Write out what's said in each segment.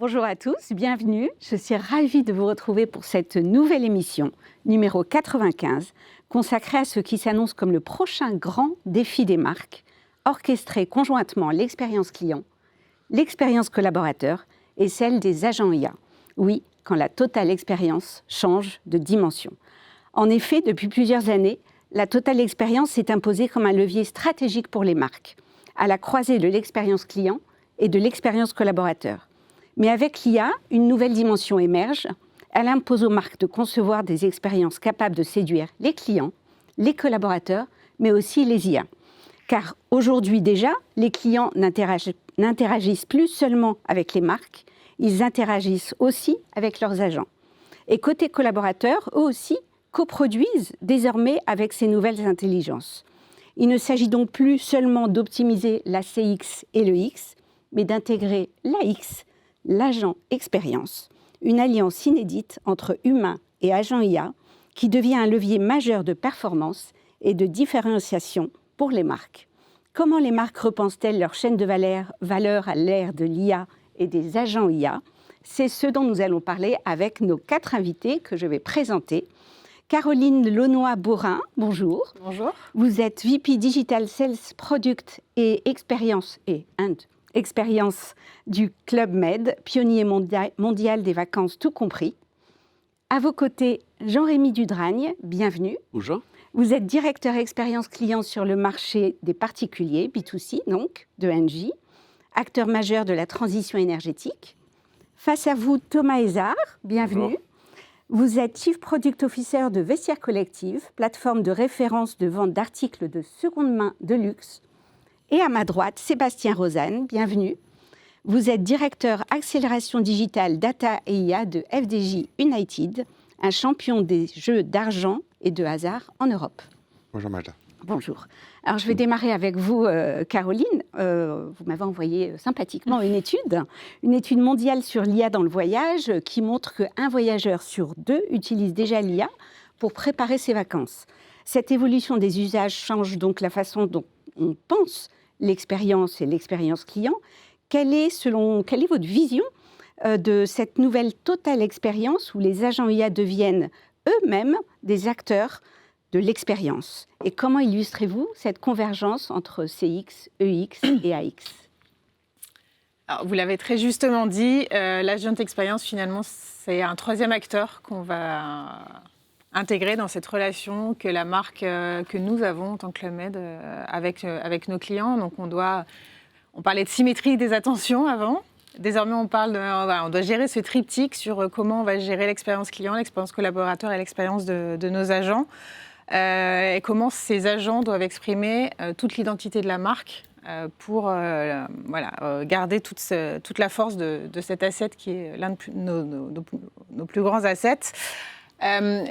Bonjour à tous, bienvenue. Je suis ravie de vous retrouver pour cette nouvelle émission, numéro 95, consacrée à ce qui s'annonce comme le prochain grand défi des marques, orchestrer conjointement l'expérience client, l'expérience collaborateur et celle des agents IA. Oui, quand la Total Experience change de dimension. En effet, depuis plusieurs années, la Total Experience s'est imposée comme un levier stratégique pour les marques, à la croisée de l'expérience client et de l'expérience collaborateur. Mais avec l'IA, une nouvelle dimension émerge. Elle impose aux marques de concevoir des expériences capables de séduire les clients, les collaborateurs, mais aussi les IA. Car aujourd'hui déjà, les clients n'interagissent plus seulement avec les marques, ils interagissent aussi avec leurs agents. Et côté collaborateurs, eux aussi coproduisent désormais avec ces nouvelles intelligences. Il ne s'agit donc plus seulement d'optimiser la CX et le X, mais d'intégrer l'AX, l'agent expérience, une alliance inédite entre humains et agents IA qui devient un levier majeur de performance et de différenciation pour les marques. Comment les marques repensent-elles leur chaîne de valeur à l'ère de l'IA et des agents IA? C'est ce dont nous allons parler avec nos 4 invités que je vais présenter. Caroline Launois-Bourin, bonjour. Bonjour. Vous êtes VP Digital Sales Product et Experience du Club Med, pionnier mondial des vacances tout compris. À vos côtés, Jean-Rémy Dudragne, bienvenue. Bonjour. Vous êtes directeur expérience client sur le marché des particuliers, B2C donc, de Engie, acteur majeur de la transition énergétique. Face à vous, Thomas Hézard, bienvenue. Bonjour. Vous êtes Chief Product Officer de Vestiaire Collective, plateforme de référence de vente d'articles de seconde main de luxe. Et à ma droite, Sébastien Rozan, bienvenue. Vous êtes directeur accélération digitale, data et IA de FDJ United, un champion des jeux d'argent et de hasard en Europe. Bonjour Magda. Bonjour. Alors je vais démarrer avec vous, Caroline. Vous m'avez envoyé sympathiquement une étude mondiale sur l'IA dans le voyage qui montre qu'un voyageur sur 2 utilise déjà l'IA pour préparer ses vacances. Cette évolution des usages change donc la façon dont on pense l'expérience et l'expérience client. Quelle est votre vision de cette nouvelle Total Experience où les agents IA deviennent eux-mêmes des acteurs de l'expérience? Et comment illustrez-vous cette convergence entre CX, EX et AX? Alors, vous l'avez très justement dit, l'agent expérience, finalement, c'est un 3e acteur qu'on va intégrer dans cette relation que la marque que nous avons en tant que Club Med avec nos clients. Donc, on parlait de symétrie des attentions avant. Désormais, on doit gérer ce triptyque sur comment on va gérer l'expérience client, l'expérience collaborateur et l'expérience de nos agents. Et comment ces agents doivent exprimer toute l'identité de la marque pour garder toute la force de cet asset qui est l'un de nos plus grands assets.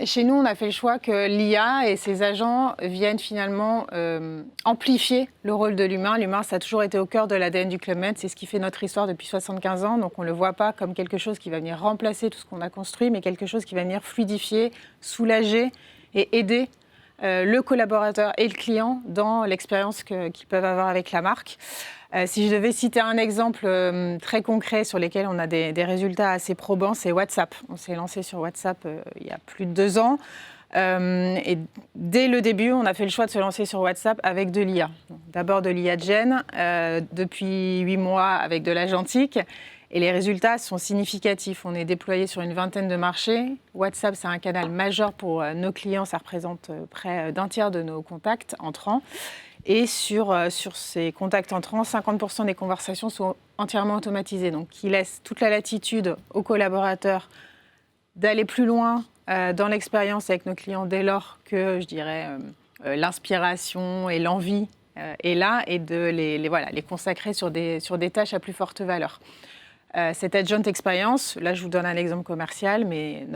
Chez nous, on a fait le choix que l'IA et ses agents viennent finalement amplifier le rôle de l'humain. L'humain, ça a toujours été au cœur de l'ADN du Club Med. C'est ce qui fait notre histoire depuis 75 ans. Donc, on ne le voit pas comme quelque chose qui va venir remplacer tout ce qu'on a construit, mais quelque chose qui va venir fluidifier, soulager et aider le collaborateur et le client dans l'expérience qu'ils peuvent avoir avec la marque. Si je devais citer un exemple très concret sur lequel on a des résultats assez probants, c'est WhatsApp. On s'est lancé sur WhatsApp il y a plus de 2 ans. Et dès le début, on a fait le choix de se lancer sur WhatsApp avec de l'IA. D'abord de l'IA Gen, depuis 8 mois avec de l'agentique. Et les résultats sont significatifs. On est déployé sur une 20aine de marchés. WhatsApp, c'est un canal majeur pour nos clients. Ça représente près d'un tiers de nos contacts entrants. Et sur ces contacts entrants, 50% des conversations sont entièrement automatisées. Donc, qui laisse toute la latitude aux collaborateurs d'aller plus loin dans l'expérience avec nos clients dès lors que, je dirais, l'inspiration et l'envie est là et de les consacrer sur des tâches à plus forte valeur. Cette Agent Experience, là je vous donne un exemple commercial, mais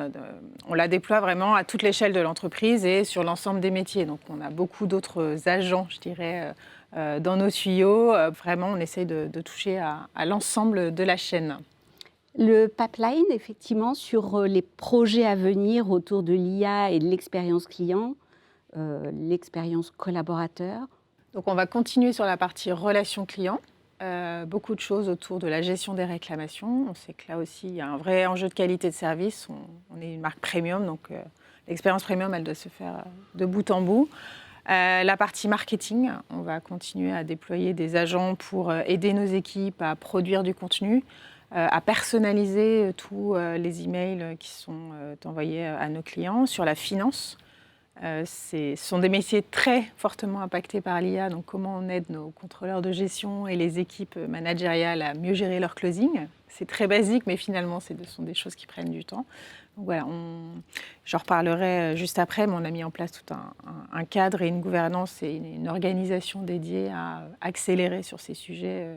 on la déploie vraiment à toute l'échelle de l'entreprise et sur l'ensemble des métiers. Donc on a beaucoup d'autres agents, je dirais, dans nos tuyaux. Vraiment, on essaie de toucher à l'ensemble de la chaîne. Le pipeline, effectivement, sur les projets à venir autour de l'IA et de l'expérience client, l'expérience collaborateur. Donc on va continuer sur la partie relation client. beaucoup de choses autour de la gestion des réclamations. On sait que là aussi, il y a un vrai enjeu de qualité de service. On est une marque premium, donc l'expérience premium, elle doit se faire de bout en bout. La partie marketing, on va continuer à déployer des agents pour aider nos équipes à produire du contenu, à personnaliser tous les emails qui sont envoyés à nos clients. Sur la finance, ce sont des métiers très fortement impactés par l'IA, donc comment on aide nos contrôleurs de gestion et les équipes managériales à mieux gérer leur closing. C'est très basique, mais finalement, ce sont des choses qui prennent du temps. Donc voilà, j'en reparlerai juste après, mais on a mis en place tout un cadre et une gouvernance et une organisation dédiée à accélérer sur ces sujets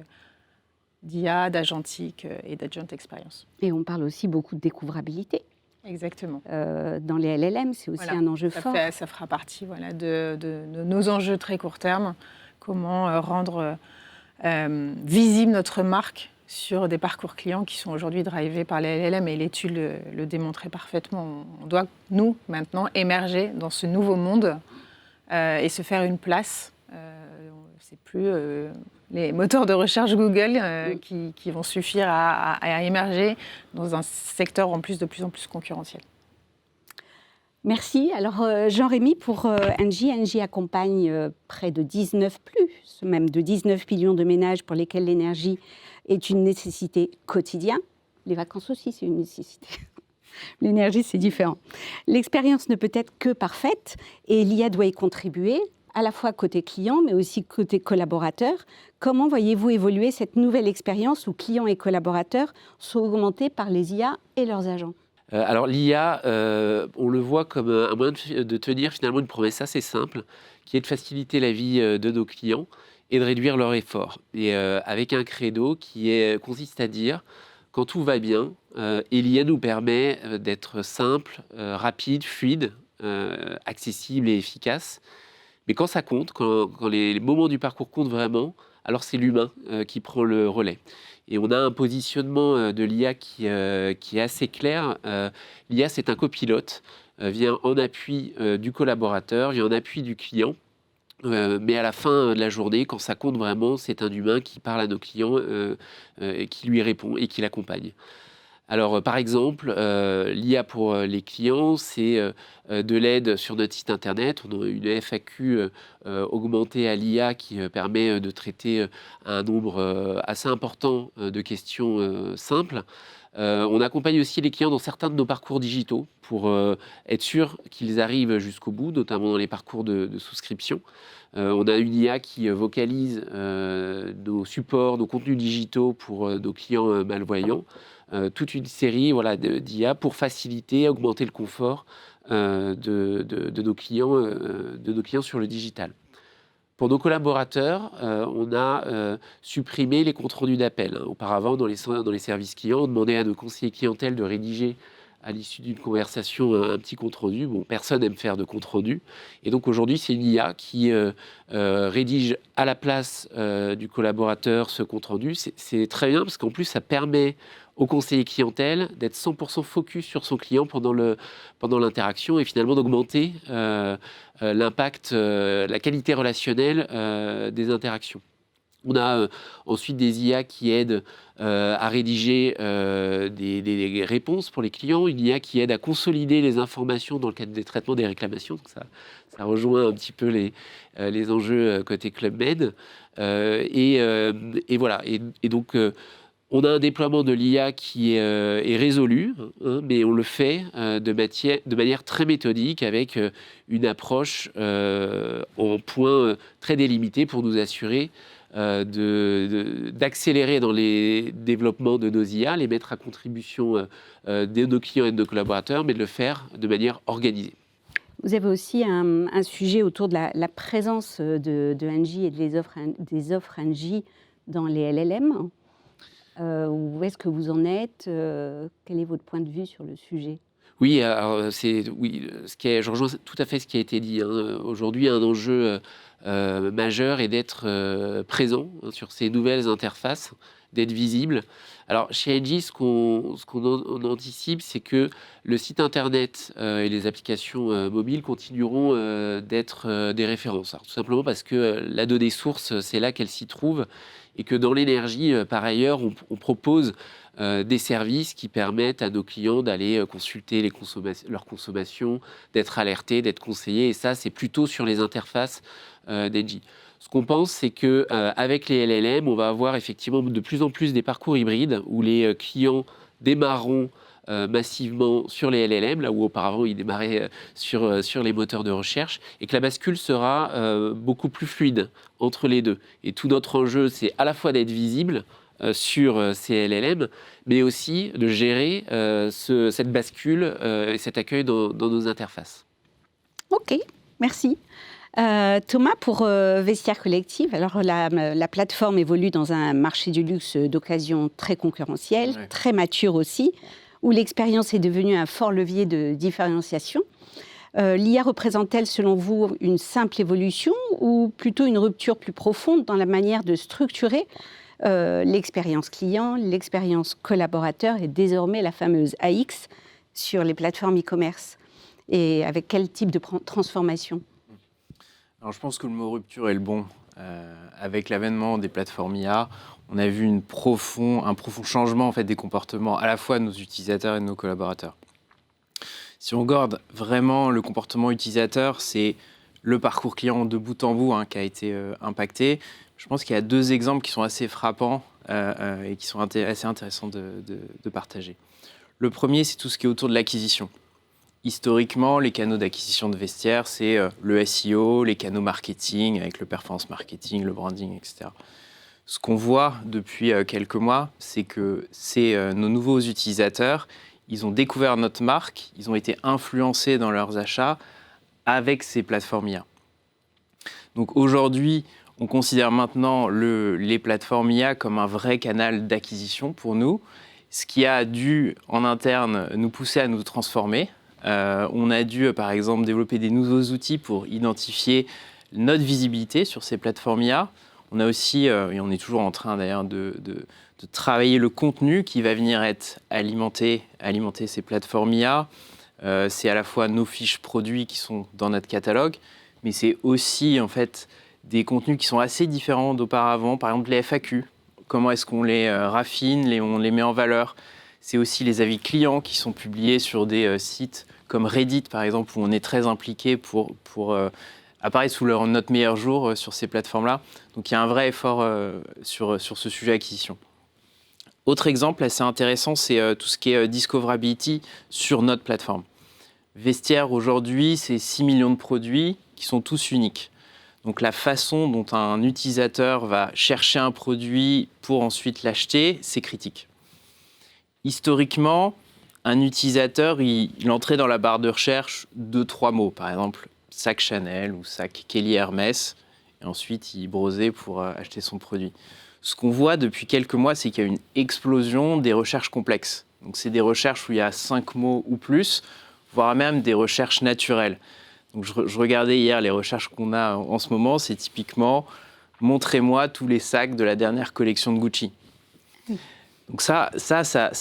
d'IA, d'agentique et d'agent experience. Et on parle aussi beaucoup de découvrabilité. Exactement. Dans les LLM, c'est aussi un enjeu fort. Ça fera partie de nos enjeux très court terme. Comment rendre visible notre marque sur des parcours clients qui sont aujourd'hui drivés par les LLM, et l'étude le démontrait parfaitement. On doit, nous, maintenant, émerger dans ce nouveau monde et se faire une place. C'est plus les moteurs de recherche Google qui vont suffire à émerger dans un secteur en plus de plus en plus concurrentiel. Merci. Alors, Jean-Rémy, pour Engie, Engie accompagne près de 19 millions de ménages pour lesquels l'énergie est une nécessité quotidienne. Les vacances aussi, c'est une nécessité. L'énergie, c'est différent. L'expérience ne peut être que parfaite et l'IA doit y contribuer, à la fois côté client, mais aussi côté collaborateur. Comment voyez-vous évoluer cette nouvelle expérience où clients et collaborateurs sont augmentés par les IA et leurs agents ? Alors l'IA, on le voit comme un moyen de tenir finalement une promesse assez simple, qui est de faciliter la vie de nos clients et de réduire leur effort. Et avec un credo qui consiste à dire, quand tout va bien, et l'IA nous permet d'être simple, rapide, fluide, accessible et efficace. Mais quand ça compte, quand les moments du parcours comptent vraiment, alors c'est l'humain qui prend le relais. Et on a un positionnement de l'IA qui est assez clair. L'IA, c'est un copilote, vient en appui du collaborateur, vient en appui du client. Mais à la fin de la journée, quand ça compte vraiment, c'est un humain qui parle à nos clients, qui lui répond et qui l'accompagne. Alors, par exemple, l'IA pour les clients, c'est de l'aide sur notre site internet. On a une FAQ augmentée à l'IA qui permet de traiter un nombre assez important de questions simples. On accompagne aussi les clients dans certains de nos parcours digitaux pour être sûr qu'ils arrivent jusqu'au bout, notamment dans les parcours de souscription. On a une IA qui vocalise nos supports, nos contenus digitaux pour nos clients malvoyants. Toute une série d'IA pour faciliter, augmenter le confort de nos clients sur le digital. Pour nos collaborateurs, on a supprimé les comptes rendus d'appel. Auparavant, dans les services clients, on demandait à nos conseillers clientèle de rédiger à l'issue d'une conversation un petit compte rendu. Bon, personne n'aime faire de compte rendu. Et donc aujourd'hui, c'est une IA qui rédige à la place du collaborateur ce compte rendu. C'est très bien parce qu'en plus, ça permet au conseiller clientèle d'être 100% focus sur son client pendant l'interaction et finalement d'augmenter l'impact, la qualité relationnelle des interactions. On a ensuite des IA qui aident à rédiger des réponses pour les clients, une IA qui aide à consolider les informations dans le cadre des traitements des réclamations. Donc ça rejoint un petit peu les enjeux côté Club Med. Et voilà. Et donc, on a un déploiement de l'IA qui est résolu, mais on le fait de manière très méthodique avec une approche en points très délimités pour nous assurer d'accélérer dans les développements de nos IA, les mettre à contribution de nos clients et de nos collaborateurs, mais de le faire de manière organisée. Vous avez aussi un sujet autour de la présence de Engie et des offres Engie dans les LLM. Où est-ce que vous en êtes Quel est votre point de vue sur le sujet ? Oui, alors je rejoins tout à fait ce qui a été dit. Aujourd'hui, un enjeu majeur est d'être présent sur ces nouvelles interfaces, d'être visible. Alors, chez Engie, ce qu'on anticipe, c'est que le site internet et les applications mobiles continueront d'être des références. Alors, tout simplement parce que la donnée source, c'est là qu'elle s'y trouve, et que dans l'énergie, par ailleurs, on propose des services qui permettent à nos clients d'aller consulter leur consommation, d'être alertés, d'être conseillés, et ça, c'est plutôt sur les interfaces d'Engie. Ce qu'on pense, c'est qu'avec les LLM, on va avoir effectivement de plus en plus des parcours hybrides où les clients démarreront massivement sur les LLM, là où auparavant ils démarraient sur les moteurs de recherche, et que la bascule sera beaucoup plus fluide entre les deux. Et tout notre enjeu, c'est à la fois d'être visible sur ces LLM, mais aussi de gérer cette bascule et cet accueil dans nos interfaces. Ok, merci. Thomas, pour Vestiaire Collective, alors la plateforme évolue dans un marché du luxe d'occasion très concurrentiel, Ouais. très mature aussi, où l'expérience est devenue un fort levier de différenciation. L'IA représente-t-elle, selon vous, une simple évolution ou plutôt une rupture plus profonde dans la manière de structurer l'expérience client, l'expérience collaborateur et désormais la fameuse AX sur les plateformes e-commerce? Et avec quel type de transformation? Alors, je pense que le mot rupture est le bon. Avec l'avènement des plateformes IA, on a vu un profond changement en fait, des comportements à la fois de nos utilisateurs et de nos collaborateurs. Si on regarde vraiment le comportement utilisateur, c'est le parcours client de bout en bout qui a été impacté. Je pense qu'il y a 2 exemples qui sont assez frappants et qui sont assez intéressants de partager. Le premier, c'est tout ce qui est autour de l'acquisition. Historiquement, les canaux d'acquisition de vestiaires, c'est le SEO, les canaux marketing, avec le performance marketing, le branding, etc. Ce qu'on voit depuis quelques mois, c'est que nos nouveaux utilisateurs, ils ont découvert notre marque, ils ont été influencés dans leurs achats avec ces plateformes IA. Donc aujourd'hui, on considère maintenant les plateformes IA comme un vrai canal d'acquisition pour nous, ce qui a dû, en interne, nous pousser à nous transformer. On a dû, par exemple, développer des nouveaux outils pour identifier notre visibilité sur ces plateformes IA. On a aussi, et on est toujours en train d'ailleurs de travailler le contenu qui va venir alimenter ces plateformes IA. C'est à la fois nos fiches produits qui sont dans notre catalogue, mais c'est aussi en fait des contenus qui sont assez différents d'auparavant. Par exemple, les FAQ, comment est-ce qu'on les raffine, on les met en valeur. C'est aussi les avis clients qui sont publiés sur des sites comme Reddit, par exemple, où on est très impliqué pour apparaître sous notre meilleur jour sur ces plateformes-là. Donc, il y a un vrai effort sur ce sujet acquisition. Autre exemple assez intéressant, c'est tout ce qui est discoverability sur notre plateforme. Vestiaire, aujourd'hui, c'est 6 millions de produits qui sont tous uniques. Donc, la façon dont un utilisateur va chercher un produit pour ensuite l'acheter, c'est critique. Historiquement, un utilisateur, il entrait dans la barre de recherche 2-3 mots. Par exemple, sac Chanel ou sac Kelly Hermès. Et ensuite, il browsait pour acheter son produit. Ce qu'on voit depuis quelques mois, c'est qu'il y a une explosion des recherches complexes. Donc, c'est des recherches où il y a 5 mots ou plus, voire même des recherches naturelles. Donc, je regardais hier les recherches qu'on a en ce moment. C'est typiquement « Montrez-moi tous les sacs de la dernière collection de Gucci ». Donc ça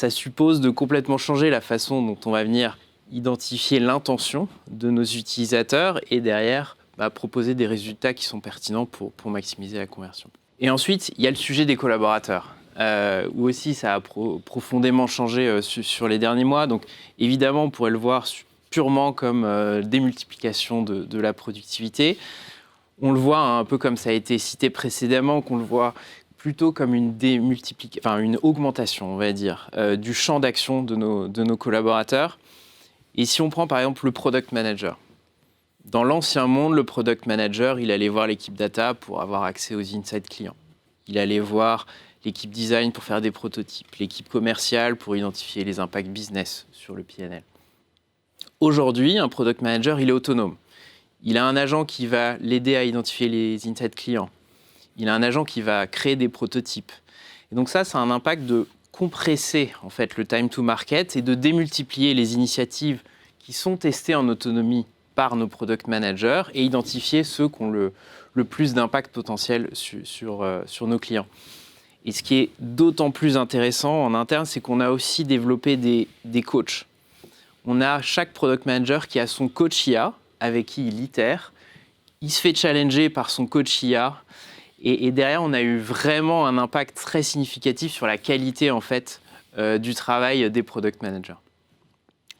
suppose de complètement changer la façon dont on va venir identifier l'intention de nos utilisateurs et derrière proposer des résultats qui sont pertinents pour maximiser la conversion. Et ensuite, il y a le sujet des collaborateurs, où aussi ça a profondément changé sur les derniers mois. Donc évidemment, on pourrait le voir purement comme démultiplication de la productivité. On le voit un peu comme ça a été cité précédemment, qu'on le voit plutôt comme une augmentation, on va dire, du champ d'action de nos collaborateurs. Et si on prend par exemple le product manager, dans l'ancien monde, le product manager, il allait voir l'équipe data pour avoir accès aux insights clients. Il allait voir l'équipe design pour faire des prototypes, l'équipe commerciale pour identifier les impacts business sur le PNL. Aujourd'hui, un product manager, il est autonome. Il a un agent qui va l'aider à identifier les insights clients. Il a un agent qui va créer des prototypes. Et donc ça a un impact de compresser en fait, le time to market et de démultiplier les initiatives qui sont testées en autonomie par nos product managers et identifier ceux qui ont le plus d'impact potentiel sur nos clients. Et ce qui est d'autant plus intéressant en interne, c'est qu'on a aussi développé des coachs. On a chaque product manager qui a son coach IA avec qui il itère. Il se fait challenger par son coach IA. Et derrière, on a eu vraiment un impact très significatif sur la qualité en fait, du travail des product managers.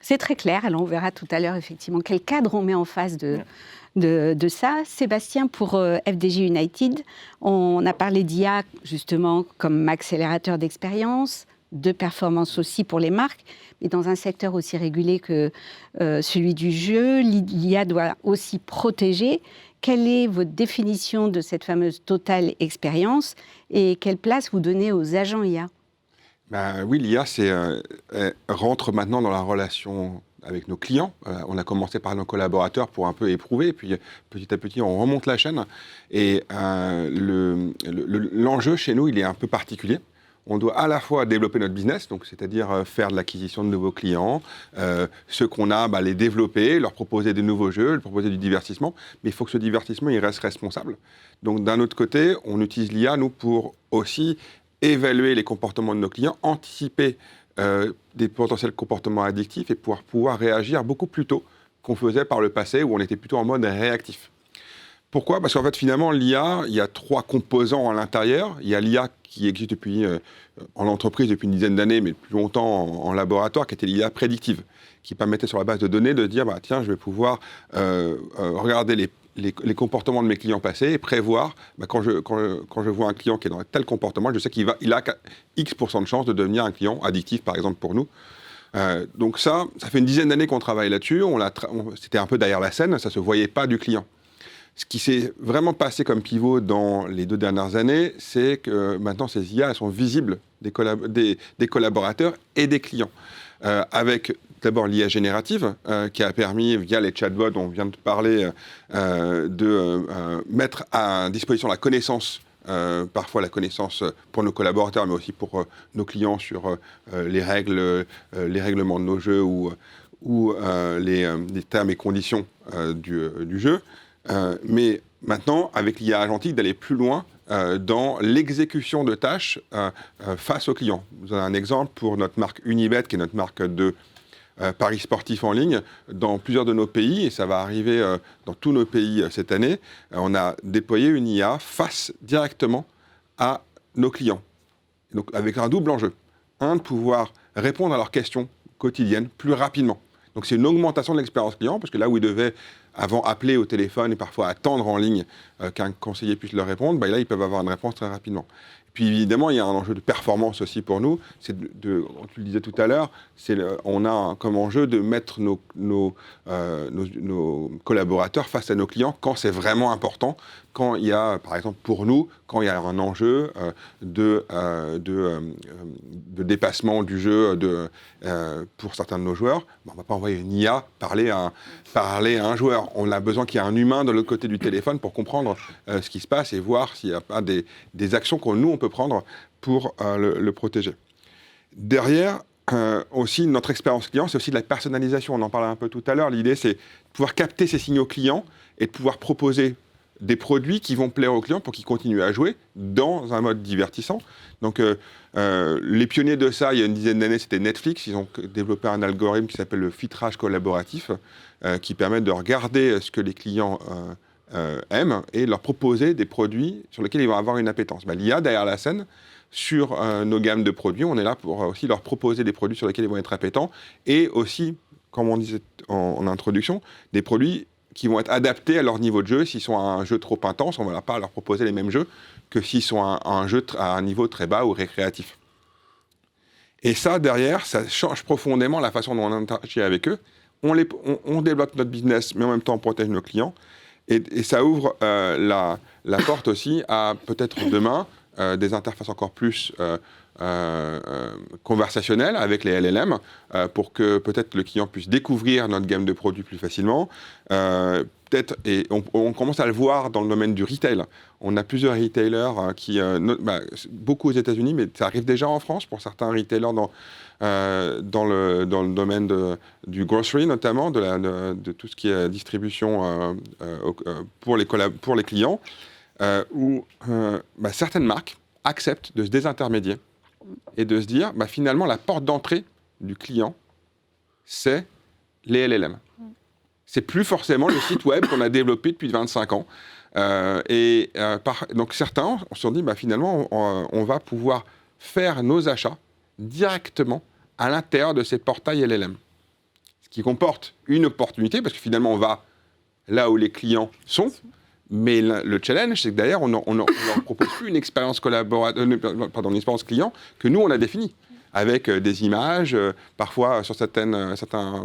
C'est très clair. Alors, on verra tout à l'heure, effectivement, quel cadre on met en face de ça. Sébastien, pour FDJ United, on a parlé d'IA, justement, comme accélérateur d'expérience, de performance aussi pour les marques, mais dans un secteur aussi régulé que celui du jeu, l'IA doit aussi protéger. Quelle est votre définition de cette fameuse Total Experience et quelle place vous donnez aux agents IA ? Oui, l'IA rentre maintenant dans la relation avec nos clients. On a commencé par nos collaborateurs pour un peu éprouver, puis petit à petit, on remonte la chaîne. Et l'enjeu chez nous, il est un peu particulier. On doit à la fois développer notre business, donc c'est-à-dire faire de l'acquisition de nouveaux clients, ceux qu'on a, les développer, leur proposer des nouveaux jeux, leur proposer du divertissement. Mais il faut que ce divertissement, il reste responsable. Donc d'un autre côté, on utilise l'IA, nous, pour aussi évaluer les comportements de nos clients, anticiper des potentiels comportements addictifs et pouvoir réagir beaucoup plus tôt qu'on faisait par le passé où on était plutôt en mode réactif. Pourquoi ? Parce qu'en fait, finalement, l'IA, il y a 3 composants à l'intérieur. Il y a l'IA qui existe en entreprise depuis une dizaine d'années, mais plus longtemps en laboratoire, qui était l'IA prédictive, qui permettait sur la base de données de dire, tiens, je vais pouvoir regarder les comportements de mes clients passés et prévoir, quand je vois un client qui est dans tel comportement, je sais qu'il a X% de chances de devenir un client addictif, par exemple, pour nous. Donc ça fait une dizaine d'années qu'on travaille là-dessus. C'était un peu derrière la scène, ça ne se voyait pas du client. Ce qui s'est vraiment passé comme pivot dans les 2 dernières années, c'est que maintenant, ces IA sont visibles des collaborateurs et des clients. Avec d'abord l'IA générative, qui a permis, via les chatbots dont on vient de parler, de mettre à disposition la connaissance, parfois la connaissance pour nos collaborateurs, mais aussi pour nos clients sur les règlements de nos jeux ou les termes et conditions du jeu. Mais maintenant, avec l'IA agentique, d'aller plus loin dans l'exécution de tâches face aux clients. Vous avez un exemple pour notre marque Unibet, qui est notre marque de paris sportifs en ligne, dans plusieurs de nos pays, et ça va arriver dans tous nos pays cette année. On a déployé une IA face directement à nos clients. Donc avec un double enjeu. Un, de pouvoir répondre à leurs questions quotidiennes plus rapidement. Donc c'est une augmentation de l'expérience client, parce que là où ils devaient avant appeler au téléphone et parfois attendre en ligne qu'un conseiller puisse leur répondre, là ils peuvent avoir une réponse très rapidement. Et puis évidemment, il y a un enjeu de performance aussi pour nous. C'est tu le disais tout à l'heure, on a comme enjeu de mettre nos collaborateurs face à nos clients quand c'est vraiment important. Quand il y a, par exemple pour nous, quand il y a un enjeu de dépassement du jeu pour certains de nos joueurs, on ne va pas envoyer une IA parler à un joueur. On a besoin qu'il y ait un humain de l'autre côté du téléphone pour comprendre ce qui se passe et voir s'il n'y a pas des actions que nous, on peut prendre pour le protéger. Derrière, aussi, notre expérience client, c'est aussi de la personnalisation. On en parlait un peu tout à l'heure. L'idée, c'est de pouvoir capter ces signaux clients et de pouvoir proposer des produits qui vont plaire aux clients pour qu'ils continuent à jouer dans un mode divertissant. Donc, les pionniers de ça, il y a une dizaine d'années, c'était Netflix. Ils ont développé un algorithme qui s'appelle le filtrage collaboratif, qui permet de regarder ce que les clients aiment et leur proposer des produits sur lesquels ils vont avoir une appétence. L'IA, derrière la scène, sur nos gammes de produits, on est là pour aussi leur proposer des produits sur lesquels ils vont être appétents et aussi, comme on disait en introduction, des produits qui vont être adaptés à leur niveau de jeu. S'ils sont à un jeu trop intense, on ne va pas leur proposer les mêmes jeux que s'ils sont à un jeu à un niveau très bas ou récréatif. Et ça, derrière, ça change profondément la façon dont on interagit avec eux. On développe notre business, mais en même temps, on protège nos clients. Et ça ouvre la porte aussi à, peut-être demain, des interfaces encore plus conversationnelle avec les LLM pour que peut-être le client puisse découvrir notre gamme de produits plus facilement. Et on commence à le voir dans le domaine du retail. On a plusieurs retailers beaucoup aux États-Unis, mais ça arrive déjà en France pour certains retailers dans le domaine du grocery notamment, de tout ce qui est distribution pour les clients, où certaines marques acceptent de se désintermédier et de se dire, finalement, la porte d'entrée du client, c'est les LLM. C'est plus forcément le site web qu'on a développé depuis 25 ans. Donc certains se sont dit, finalement, on va pouvoir faire nos achats directement à l'intérieur de ces portails LLM. Ce qui comporte une opportunité, parce que finalement, on va là où les clients sont. Mais le challenge, c'est que d'ailleurs, on ne leur propose plus une expérience une expérience client que nous, on a définie, avec des images, parfois sur certains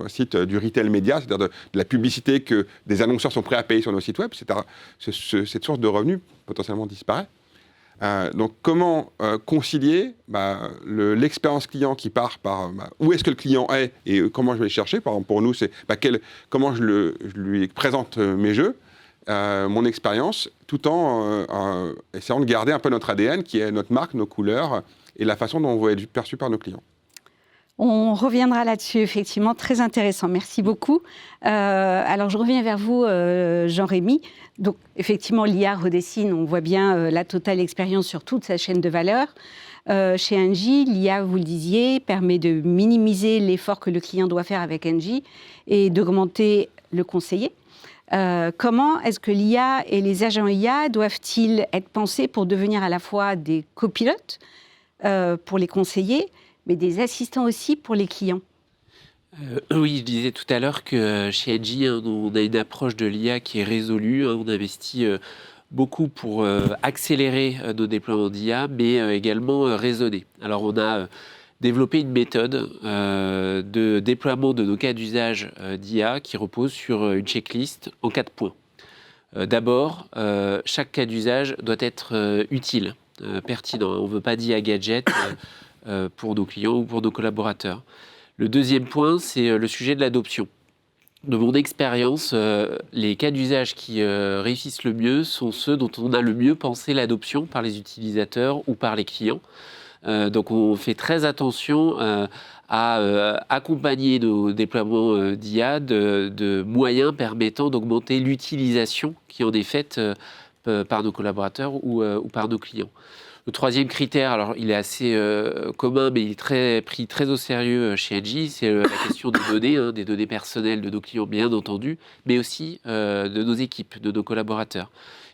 sites du retail média, c'est-à-dire de la publicité que des annonceurs sont prêts à payer sur nos sites web. Cette source de revenus potentiellement disparaît. Donc, comment concilier l'expérience client qui part par où est-ce que le client est et comment je vais le chercher. Par exemple, pour nous, c'est comment je lui présente mes jeux, mon expérience, tout en essayant de garder un peu notre ADN, qui est notre marque, nos couleurs et la façon dont on va être perçu par nos clients. On reviendra là-dessus, effectivement, très intéressant. Merci beaucoup. Alors, je reviens vers vous, Jean-Rémy. Donc, effectivement, l'IA redessine, on voit bien la totale expérience sur toute sa chaîne de valeur. Chez Engie, l'IA, vous le disiez, permet de minimiser l'effort que le client doit faire avec Engie et d'augmenter le conseiller. Comment est-ce que l'IA et les agents IA doivent-ils être pensés pour devenir à la fois des copilotes pour les conseillers, mais des assistants aussi pour les clients? Oui, je disais tout à l'heure que chez Engie, on a une approche de l'IA qui est résolue. On investit beaucoup pour accélérer nos déploiements d'IA, mais également raisonner. Alors, on a développé une méthode de déploiement de nos cas d'usage d'IA qui repose sur une checklist en 4 points. D'abord, chaque cas d'usage doit être utile, pertinent. On ne veut pas d'IA gadget pour nos clients ou pour nos collaborateurs. Le deuxième point, c'est le sujet de l'adoption. De mon expérience, les cas d'usage qui réussissent le mieux sont ceux dont on a le mieux pensé l'adoption par les utilisateurs ou par les clients. Donc on fait très attention à accompagner nos déploiements d'IA de moyens permettant d'augmenter l'utilisation qui en est faite par nos collaborateurs ou par nos clients. Le troisième critère, alors il est assez commun, mais il est pris très au sérieux chez Engie, c'est la question des données personnelles de nos clients, bien entendu, mais aussi de nos équipes, de nos collaborateurs.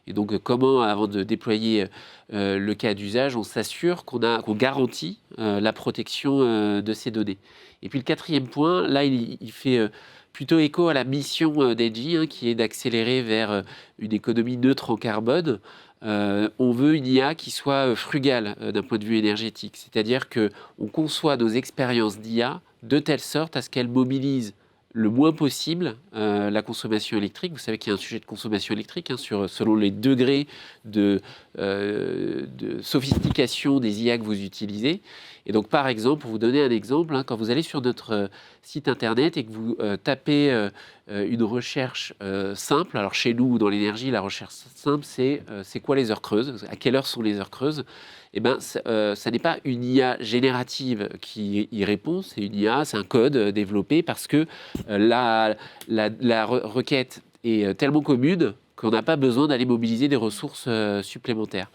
Et donc, comment, avant de déployer le cas d'usage, on s'assure qu'on garantit la protection de ces données. Et puis, le quatrième point, là, il fait plutôt écho à la mission d'Engie, qui est d'accélérer vers une économie neutre en carbone. On veut une IA qui soit frugale d'un point de vue énergétique. C'est-à-dire qu'on conçoit nos expériences d'IA de telle sorte à ce qu'elles mobilisent le moins possible la consommation électrique. Vous savez qu'il y a un sujet de consommation électrique selon les degrés de sophistication des IA que vous utilisez. Et donc, par exemple, pour vous donner un exemple, quand vous allez sur notre site internet et que vous tapez une recherche simple, alors chez nous, dans l'énergie, la recherche simple, c'est quoi les heures creuses? À quelle heure sont les heures creuses? Eh bien, ça n'est pas une IA générative qui y répond, c'est une IA, c'est un code développé parce que la requête est tellement commune qu'on n'a pas besoin d'aller mobiliser des ressources supplémentaires.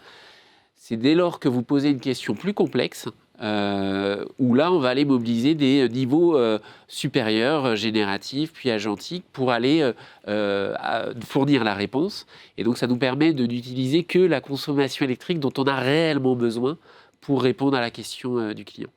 C'est dès lors que vous posez une question plus complexe, où là, on va aller mobiliser des niveaux supérieurs, génératifs, puis agentiques, pour aller fournir la réponse. Et donc, ça nous permet d'utiliser que la consommation électrique dont on a réellement besoin pour répondre à la question du client.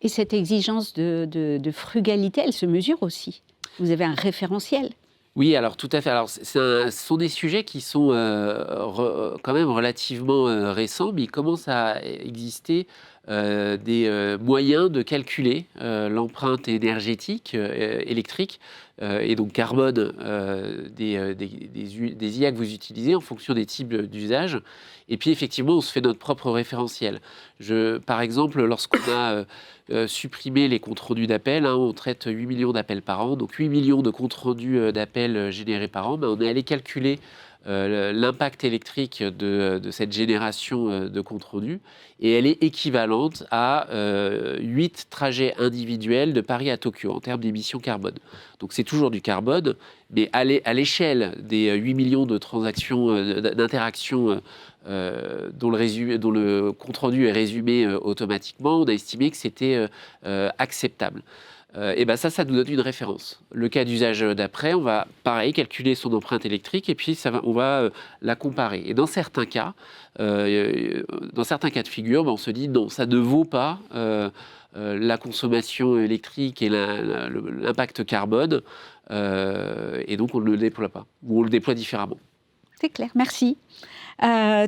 Et cette exigence de frugalité, elle se mesure aussi. Vous avez un référentiel. Oui, alors tout à fait. Alors, ce sont des sujets qui sont quand même relativement récents, mais ils commencent à exister des moyens de calculer l'empreinte énergétique, électrique, et donc carbone des IA que vous utilisez en fonction des types d'usage. Et puis effectivement, on se fait notre propre référentiel. Par exemple, lorsqu'on a supprimé les comptes rendus d'appels, on traite 8 millions d'appels par an, donc 8 millions de comptes rendus d'appels générés par an, on est allé calculer l'impact électrique de cette génération de comptes rendus, et elle est équivalente à 8 trajets individuels de Paris à Tokyo en termes d'émissions carbone. Donc c'est toujours du carbone, mais à l'échelle des 8 millions de transactions, d'interactions dont le compte-rendu est résumé automatiquement, on a estimé que c'était acceptable. Et ben ça nous donne une référence. Le cas d'usage d'après, on va, pareil, calculer son empreinte électrique et puis on va la comparer. Et dans certains cas de figure, on se dit non, ça ne vaut pas la consommation électrique et l'impact carbone, et donc on ne le déploie pas, ou on le déploie différemment. C'est clair, merci.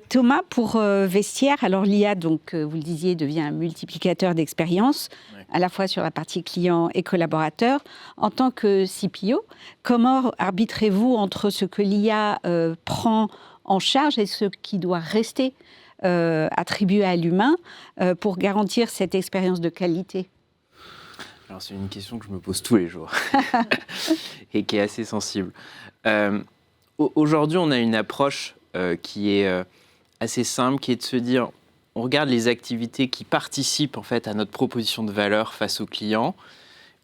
Thomas, pour Vestiaire, alors l'IA, donc, vous le disiez, devient un multiplicateur d'expérience, à la fois sur la partie client et collaborateur. En tant que CPO, comment arbitrez-vous entre ce que l'IA prend en charge et ce qui doit rester attribué à l'humain pour garantir cette expérience de qualité ? Alors c'est une question que je me pose tous les jours et qui est assez sensible. Aujourd'hui, on a une approche qui est assez simple, qui est de se dire, on regarde les activités qui participent en fait à notre proposition de valeur face aux clients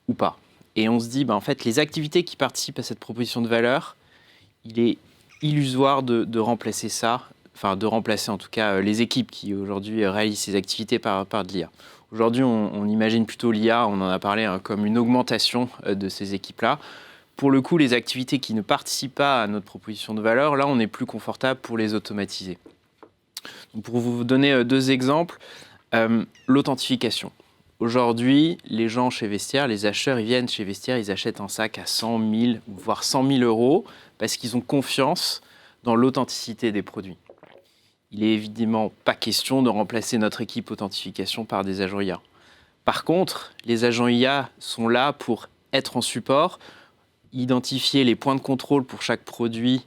ou pas. Et on se dit, en fait, les activités qui participent à cette proposition de valeur, il est illusoire de remplacer ça, enfin de remplacer en tout cas les équipes qui aujourd'hui réalisent ces activités par de l'IA. Aujourd'hui, on imagine plutôt l'IA, on en a parlé, comme une augmentation de ces équipes-là. Pour le coup, les activités qui ne participent pas à notre proposition de valeur, là, on est plus confortable pour les automatiser. Donc, pour vous donner 2 exemples, l'authentification. Aujourd'hui, les gens chez Vestiaire, les acheteurs, ils viennent chez Vestiaire, ils achètent un sac à 100 000, voire 100 000 euros, parce qu'ils ont confiance dans l'authenticité des produits. Il n'est évidemment pas question de remplacer notre équipe authentification par des agents IA. Par contre, les agents IA sont là pour être en support, identifier les points de contrôle pour chaque produit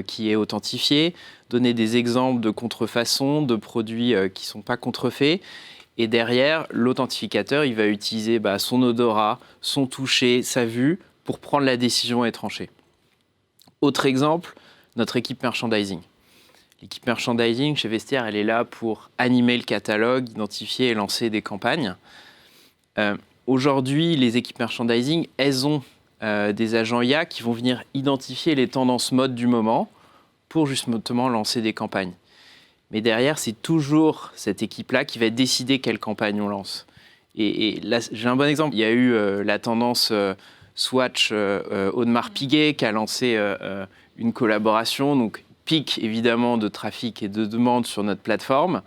qui est authentifié, donner des exemples de contrefaçons, de produits qui ne sont pas contrefaits. Et derrière, l'authentificateur, il va utiliser son odorat, son toucher, sa vue pour prendre la décision et trancher. Autre exemple, notre équipe merchandising. L'équipe merchandising chez Vestiaire, elle est là pour animer le catalogue, identifier et lancer des campagnes. Aujourd'hui, les équipes merchandising, elles ont des agents IA qui vont venir identifier les tendances mode du moment pour justement lancer des campagnes. Mais derrière, c'est toujours cette équipe-là qui va décider quelle campagne on lance. Et là, j'ai un bon exemple. Il y a eu la tendance Swatch Audemars Piguet qui a lancé une collaboration, donc pic évidemment de trafic et de demande sur notre plateforme.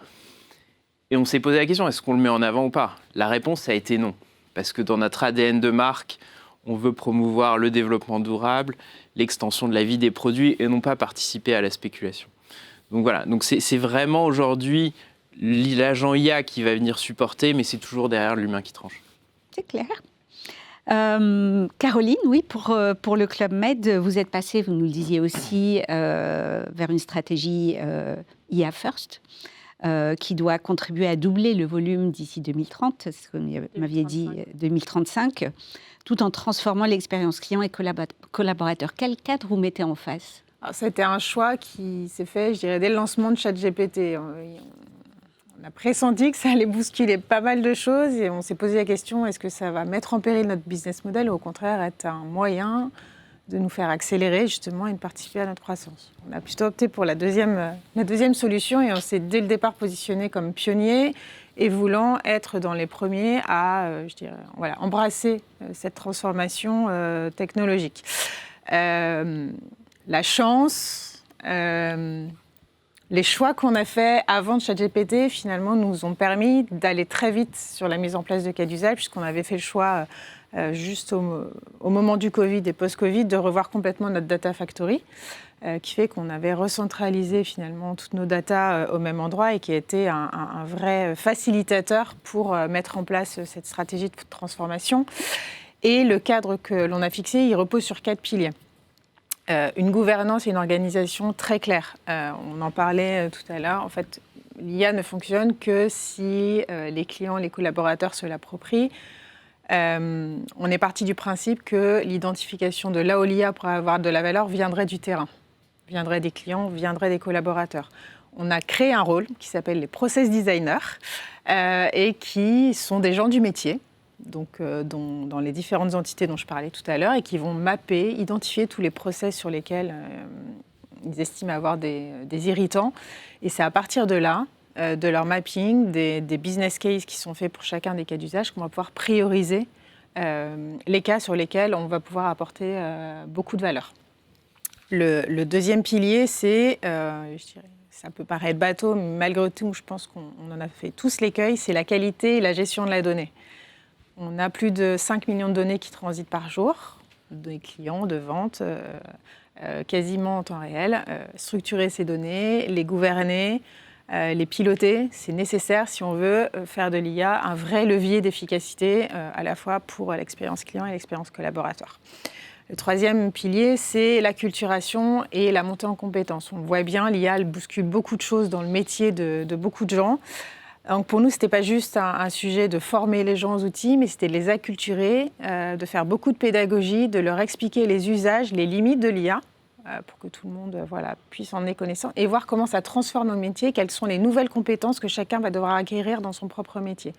Et on s'est posé la question, est-ce qu'on le met en avant ou pas ? La réponse a été non. Parce que dans notre ADN de marque, on veut promouvoir le développement durable, l'extension de la vie des produits et non pas participer à la spéculation. Donc voilà, donc c'est vraiment aujourd'hui l'agent IA qui va venir supporter, mais c'est toujours derrière l'humain qui tranche. C'est clair. Caroline, oui, pour le Club Med, vous êtes passée, vous nous le disiez aussi, vers une stratégie IA First, qui doit contribuer à doubler le volume d'ici 2030, c'est ce que vous m'aviez dit, 2035, tout en transformant l'expérience client et collaborateur. Quel cadre vous mettez en face ? Alors, ça a été un choix qui s'est fait, je dirais, dès le lancement de ChatGPT. On a pressenti que ça allait bousculer pas mal de choses et on s'est posé la question, est-ce que ça va mettre en péril notre business model ou au contraire être un moyen de nous faire accélérer justement et de participer à notre croissance. On a plutôt opté pour la deuxième solution et on s'est dès le départ positionné comme pionnier et voulant être dans les premiers à embrasser cette transformation technologique. La chance, les choix qu'on a faits avant de ChatGPT, finalement, nous ont permis d'aller très vite sur la mise en place de cas d'usage, puisqu'on avait fait le choix juste au moment du Covid et post-Covid, de revoir complètement notre data factory, qui fait qu'on avait recentralisé finalement toutes nos data au même endroit et qui a été un vrai facilitateur pour mettre en place cette stratégie de transformation. Et le cadre que l'on a fixé, il repose sur 4 piliers. Une gouvernance et une organisation très claire. On en parlait tout à l'heure. En fait, l'IA ne fonctionne que si les clients, les collaborateurs se l'approprient. On est parti du principe que l'identification de là où l'IA pourrait avoir de la valeur viendrait du terrain, viendrait des clients, viendrait des collaborateurs. On a créé un rôle qui s'appelle les process designers et qui sont des gens du métier, donc dans les différentes entités dont je parlais tout à l'heure, et qui vont mapper, identifier tous les process sur lesquels ils estiment avoir des irritants. Et c'est à partir de là, de leur mapping, des business cases qui sont faits pour chacun des cas d'usage, qu'on va pouvoir prioriser les cas sur lesquels on va pouvoir apporter beaucoup de valeur. Le deuxième pilier, c'est, je dirais, ça peut paraître bateau, mais malgré tout, je pense qu'on en a fait tous l'écueil, c'est la qualité et la gestion de la donnée. On a plus de 5 millions de données qui transitent par jour, des clients, de ventes, quasiment en temps réel. Structurer ces données, les gouverner, les piloter, c'est nécessaire si on veut faire de l'IA un vrai levier d'efficacité, à la fois pour l'expérience client et l'expérience collaborateur. Le troisième pilier, c'est l'acculturation et la montée en compétences. On le voit bien, l'IA elle bouscule beaucoup de choses dans le métier de beaucoup de gens. Donc pour nous, ce n'était pas juste un sujet de former les gens aux outils, mais c'était de les acculturer, de faire beaucoup de pédagogie, de leur expliquer les usages, les limites de l'IA, pour que tout le monde puisse en ait connaissance, et voir comment ça transforme nos métiers, quelles sont les nouvelles compétences que chacun va devoir acquérir dans son propre métier.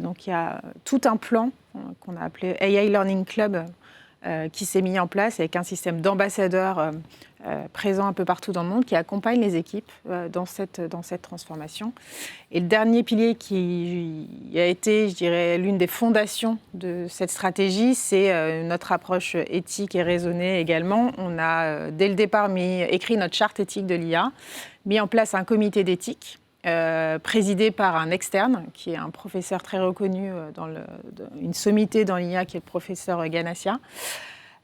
Donc il y a tout un plan qu'on a appelé AI Learning Club, qui s'est mis en place avec un système d'ambassadeurs présents un peu partout dans le monde qui accompagnent les équipes dans cette transformation. Et le dernier pilier qui a été, je dirais, l'une des fondations de cette stratégie, c'est notre approche éthique et raisonnée également. On a, dès le départ, écrit notre charte éthique de l'IA, mis en place un comité d'éthique présidé par un externe, qui est un professeur très reconnu une sommité dans l'IA, qui est le professeur Ganassia.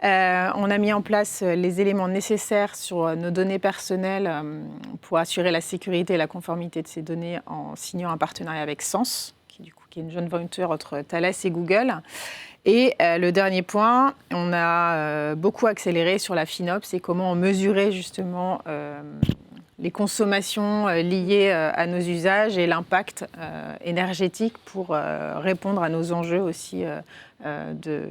On a mis en place les éléments nécessaires sur nos données personnelles pour assurer la sécurité et la conformité de ces données en signant un partenariat avec Sens, qui est une joint venture entre Thales et Google. Et le dernier point, on a beaucoup accéléré sur la FinOps et comment mesurer justement les consommations liées à nos usages et l'impact énergétique pour répondre à nos enjeux aussi de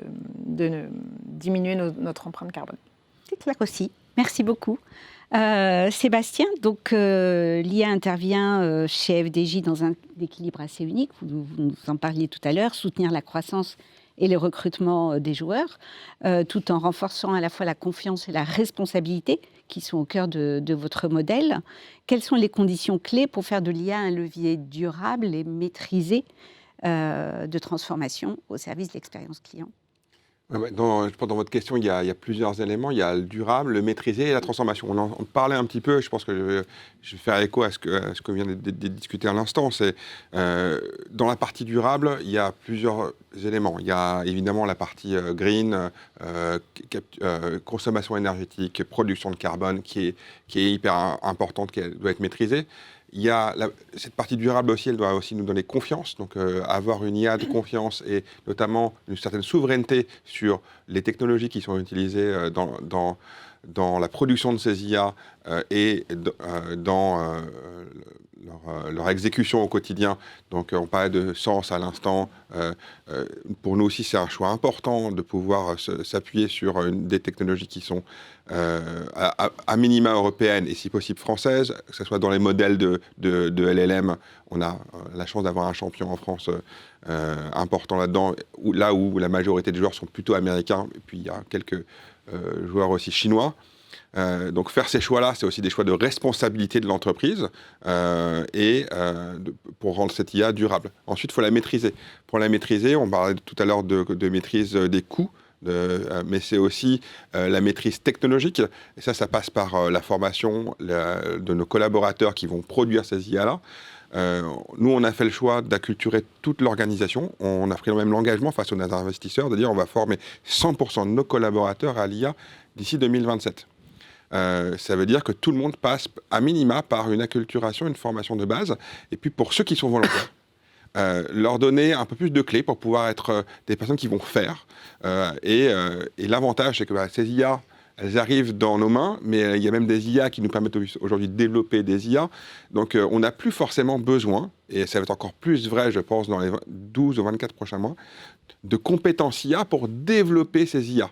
diminuer notre empreinte carbone. C'est clair aussi. Merci beaucoup. Sébastien, donc l'IA intervient chez FDJ dans un équilibre assez unique. Vous nous en parliez tout à l'heure, soutenir la croissance et le recrutement des joueurs, tout en renforçant à la fois la confiance et la responsabilité qui sont au cœur de votre modèle. Quelles sont les conditions clés pour faire de l'IA un levier durable et maîtrisé de transformation au service de l'expérience client ? Je pense que dans votre question, il y a plusieurs éléments. Il y a le durable, le maîtrisé et la transformation. On en parlait un petit peu, je pense que je vais faire écho à ce que vient de discuter à l'instant. C'est, dans la partie durable, il y a plusieurs éléments. Il y a évidemment la partie green, consommation énergétique, production de carbone, qui est hyper importante, qui doit être maîtrisée. Il y a cette partie durable aussi, elle doit aussi nous donner confiance, donc avoir une IA de confiance et notamment une certaine souveraineté sur les technologies qui sont utilisées dans la production de ces IA et dans leur exécution au quotidien. Donc on parlait de sens à l'instant. Pour nous aussi, c'est un choix important de pouvoir s'appuyer sur des technologies qui sont à minima européennes et si possible françaises, que ce soit dans les modèles de LLM. On a la chance d'avoir un champion en France important là-dedans, là où la majorité des joueurs sont plutôt américains, et puis il y a quelques joueurs aussi chinois. Donc faire ces choix-là, c'est aussi des choix de responsabilité de l'entreprise pour rendre cette IA durable. Ensuite, il faut la maîtriser. Pour la maîtriser, on parlait tout à l'heure de maîtrise des coûts, mais c'est aussi la maîtrise technologique. Et ça passe par la formation de nos collaborateurs qui vont produire ces IA-là. Nous, on a fait le choix d'acculturer toute l'organisation. On a pris même l'engagement face aux investisseurs de dire on va former 100% de nos collaborateurs à l'IA d'ici 2027. Ça veut dire que tout le monde passe à minima par une acculturation, une formation de base. Et puis pour ceux qui sont volontaires, leur donner un peu plus de clés pour pouvoir être des personnes qui vont faire. Et l'avantage, c'est que ces IA, elles arrivent dans nos mains, mais il y a même des IA qui nous permettent aujourd'hui de développer des IA. Donc on n'a plus forcément besoin, et ça va être encore plus vrai, je pense, dans les 12 ou 24 prochains mois, de compétences IA pour développer ces IA.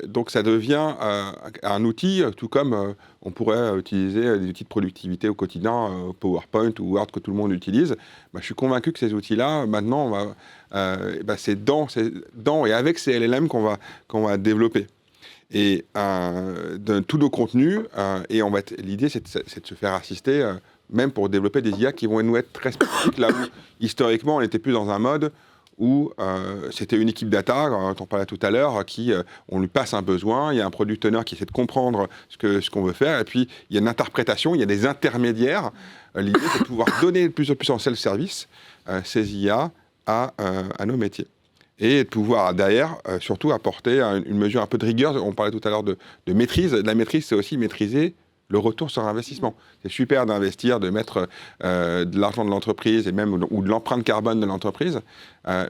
Donc ça devient un outil, tout comme on pourrait utiliser des outils de productivité au quotidien, PowerPoint ou Word que tout le monde utilise. Je suis convaincu que ces outils-là, maintenant, c'est dans et avec ces LLM qu'on va développer. Et de tous nos contenus, et l'idée c'est de se faire assister, même pour développer des IA qui vont nous être très spécifiques, là où historiquement on était plus dans un mode où c'était une équipe data, dont on parlait tout à l'heure, on lui passe un besoin, il y a un product owner qui essaie de comprendre ce qu'on veut faire, et puis il y a une interprétation, il y a des intermédiaires. L'idée, c'est de pouvoir donner de plus en plus en self-service ces IA à nos métiers. Et de pouvoir, derrière, surtout apporter une mesure un peu de rigueur. On parlait tout à l'heure de maîtrise. La maîtrise, c'est aussi maîtriser le retour sur investissement. C'est super d'investir, de mettre de l'argent de l'entreprise et même ou de l'empreinte carbone de l'entreprise,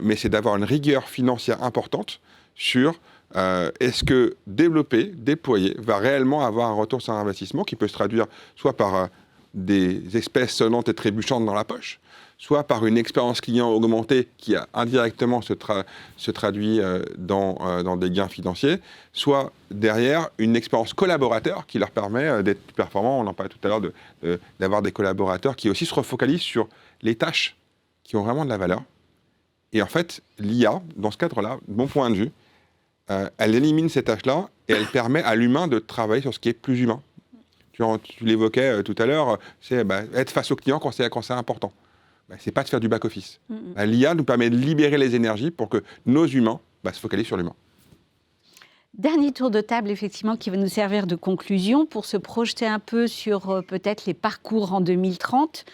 mais c'est d'avoir une rigueur financière importante sur est-ce que développer, déployer, va réellement avoir un retour sur investissement qui peut se traduire soit par des espèces sonnantes et trébuchantes dans la poche, soit par une expérience client augmentée qui indirectement se traduit dans des gains financiers, soit derrière une expérience collaborateur qui leur permet d'être plus performants. On en parlait tout à l'heure, d'avoir des collaborateurs qui aussi se refocalisent sur les tâches qui ont vraiment de la valeur. Et en fait, l'IA, dans ce cadre-là, de mon point de vue, elle élimine ces tâches-là et elle permet à l'humain de travailler sur ce qui est plus humain. Tu l'évoquais tout à l'heure, c'est être face au client quand c'est important. C'est pas de faire du back-office. L'IA nous permet de libérer les énergies pour que nos humains se focalisent sur l'humain. Dernier tour de table, effectivement, qui va nous servir de conclusion pour se projeter un peu sur peut-être les parcours en 2030.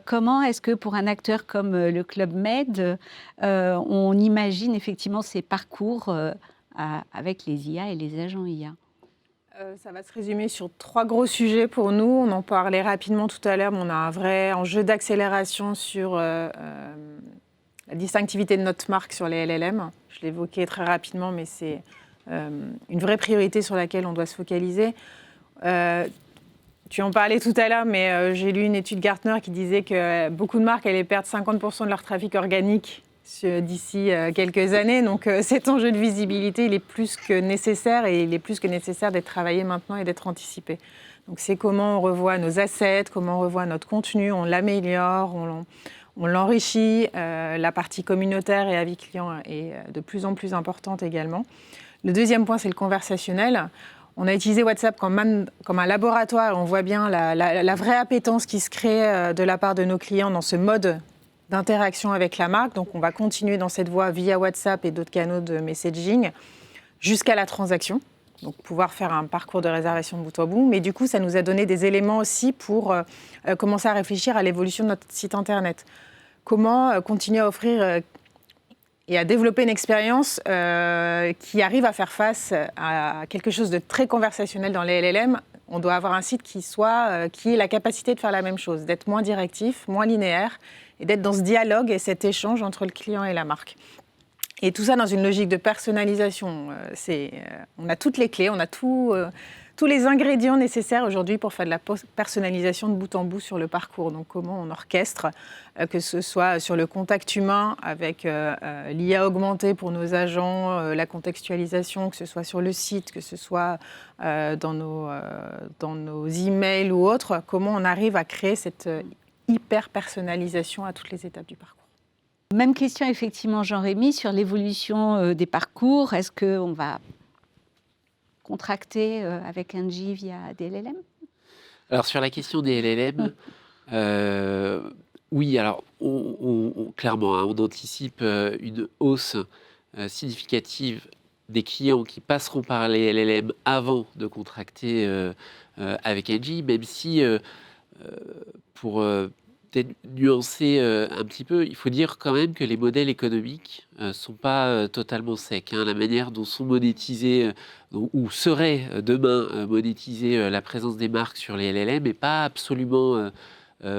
Comment est-ce que pour un acteur comme le Club Med, on imagine effectivement ces parcours avec les IA et les agents IA ? Ça va se résumer sur 3 gros sujets pour nous. On en parlait rapidement tout à l'heure, mais on a un vrai enjeu d'accélération sur la distinctivité de notre marque sur les LLM. Je l'évoquais très rapidement, mais c'est une vraie priorité sur laquelle on doit se focaliser. Tu en parlais tout à l'heure, mais j'ai lu une étude Gartner qui disait que beaucoup de marques allaient perdre 50% de leur trafic organique d'ici quelques années. Donc cet enjeu de visibilité, il est plus que nécessaire et il est plus que nécessaire d'être travaillé maintenant et d'être anticipé. Donc c'est comment on revoit nos assets, comment on revoit notre contenu, on l'améliore, on l'enrichit. La partie communautaire et avis client est de plus en plus importante également. Le deuxième point, c'est le conversationnel. On a utilisé WhatsApp comme un laboratoire et on voit bien la vraie appétence qui se crée de la part de nos clients dans ce mode d'interaction avec la marque. Donc, on va continuer dans cette voie via WhatsApp et d'autres canaux de messaging jusqu'à la transaction. Donc, pouvoir faire un parcours de réservation de bout en bout. Mais du coup, ça nous a donné des éléments aussi pour commencer à réfléchir à l'évolution de notre site Internet. Comment continuer à offrir et à développer une expérience qui arrive à faire face à quelque chose de très conversationnel dans les LLM. On doit avoir un site qui ait la capacité de faire la même chose, d'être moins directif, moins linéaire, et d'être dans ce dialogue et cet échange entre le client et la marque. Et tout ça dans une logique de personnalisation. On a toutes les clés, on a tous les ingrédients nécessaires aujourd'hui pour faire de la personnalisation de bout en bout sur le parcours. Donc comment on orchestre, que ce soit sur le contact humain avec l'IA augmentée pour nos agents, la contextualisation, que ce soit sur le site, que ce soit dans nos emails ou autres, comment on arrive à créer cette hyper-personnalisation à toutes les étapes du parcours. Même question, effectivement, Jean-Rémy, sur l'évolution des parcours. Est-ce qu'on va contracter avec Engie via des LLM ? Alors, sur la question des LLM, oui, alors, clairement, on anticipe une hausse significative des clients qui passeront par les LLM avant de contracter avec Engie, même si pour peut-être nuancer un petit peu, il faut dire quand même que les modèles économiques ne sont pas totalement secs. Hein. La manière dont sont monétisés ou serait demain monétisée la présence des marques sur les LLM n'est pas absolument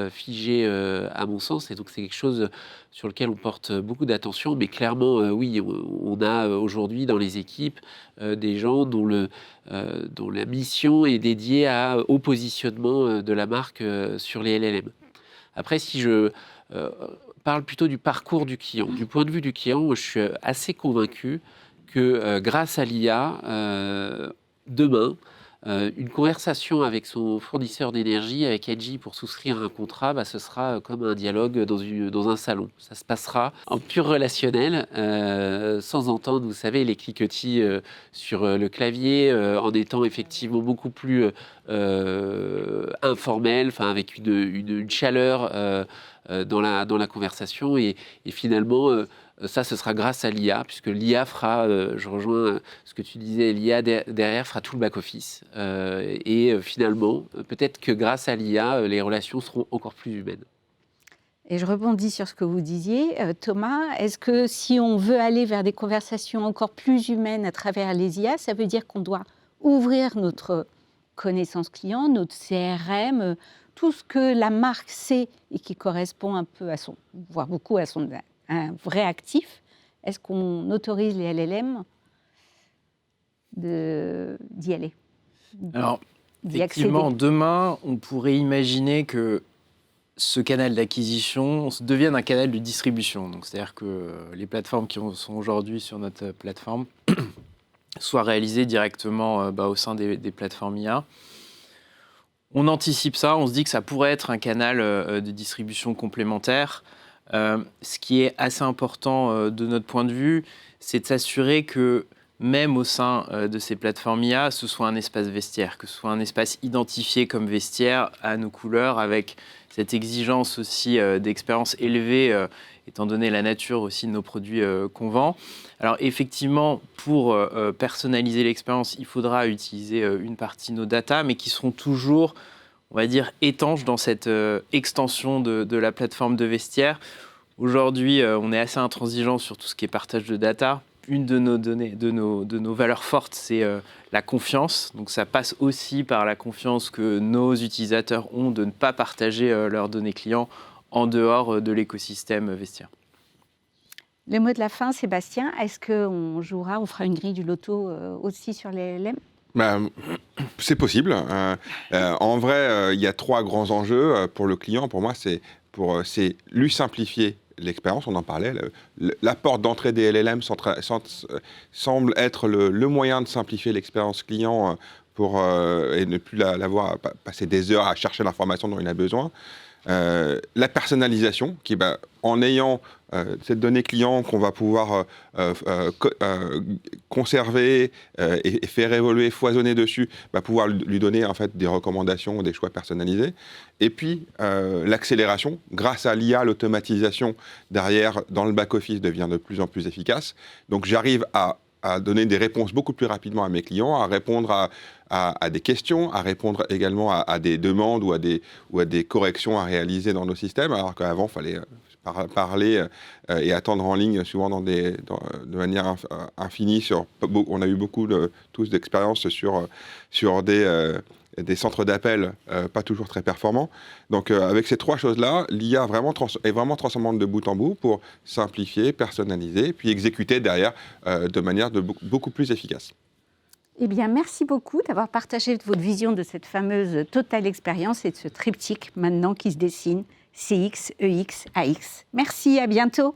figée à mon sens. Et donc c'est quelque chose sur lequel on porte beaucoup d'attention. Mais clairement, oui, on a aujourd'hui dans les équipes des gens dont la mission est dédiée au positionnement de la marque sur les LLM. Après, si je parle plutôt du parcours du client, du point de vue du client, moi, je suis assez convaincu que grâce à l'IA, demain, une conversation avec son fournisseur d'énergie, avec Engie, pour souscrire un contrat, bah, ce sera comme un dialogue dans un salon. Ça se passera en pur relationnel, sans entendre, vous savez, les cliquetis sur le clavier, en étant effectivement beaucoup plus informel, avec une chaleur dans la conversation. Et finalement, ça, ce sera grâce à l'IA, puisque l'IA fera, je rejoins ce que tu disais, l'IA derrière fera tout le back-office. Et finalement, peut-être que grâce à l'IA, les relations seront encore plus humaines. Et je rebondis sur ce que vous disiez. Thomas, est-ce que si on veut aller vers des conversations encore plus humaines à travers les IA, ça veut dire qu'on doit ouvrir notre connaissance client, notre CRM, tout ce que la marque sait et qui correspond un peu à voire beaucoup à un vrai actif? Est-ce qu'on autorise les LLM d'y aller? Alors, effectivement, demain, on pourrait imaginer que ce canal d'acquisition devienne un canal de distribution. Donc, c'est-à-dire que les plateformes qui sont aujourd'hui sur notre plateforme soient réalisées directement au sein des plateformes IA. On anticipe ça, on se dit que ça pourrait être un canal de distribution complémentaire. Ce qui est assez important de notre point de vue, c'est de s'assurer que même au sein de ces plateformes IA, ce soit un espace vestiaire, que ce soit un espace identifié comme vestiaire à nos couleurs, avec cette exigence aussi d'expérience élevée, étant donné la nature aussi de nos produits qu'on vend. Alors effectivement, pour personnaliser l'expérience, il faudra utiliser une partie de nos data, mais qui seront toujours, on va dire, étanches dans cette extension de la plateforme de vestiaire. Aujourd'hui, on est assez intransigeant sur tout ce qui est partage de data. Une de nos données, de nos valeurs fortes, c'est la confiance. Donc ça passe aussi par la confiance que nos utilisateurs ont de ne pas partager leurs données clients en dehors de l'écosystème vestiaire. Le mot de la fin, Sébastien, est-ce qu'on fera une grille du loto aussi sur les LLM? C'est possible. En vrai, il y a 3 grands enjeux pour le client. Pour moi, c'est lui simplifier l'expérience, on en parlait. La porte d'entrée des LLM semble être le moyen de simplifier l'expérience client et ne plus l'avoir passer des heures à chercher l'information dont il a besoin. La personnalisation, qui en ayant cette donnée client qu'on va pouvoir conserver et faire évoluer, foisonner dessus, pouvoir lui donner en fait des recommandations, des choix personnalisés. Et puis l'accélération, grâce à l'IA, l'automatisation derrière dans le back-office devient de plus en plus efficace. Donc j'arrive à donner des réponses beaucoup plus rapidement à mes clients, à répondre à des questions, à répondre également à des demandes ou à des corrections à réaliser dans nos systèmes, alors qu'avant, il fallait parler et attendre en ligne, souvent de manière infinie. On a eu beaucoup tous d'expériences sur des centres d'appel pas toujours très performants. Donc avec ces 3 choses-là, l'IA est vraiment transformante de bout en bout pour simplifier, personnaliser, puis exécuter derrière de manière beaucoup plus efficace. Eh bien, merci beaucoup d'avoir partagé votre vision de cette fameuse Total Experience et de ce triptyque maintenant qui se dessine, CX, EX, AX. Merci, à bientôt.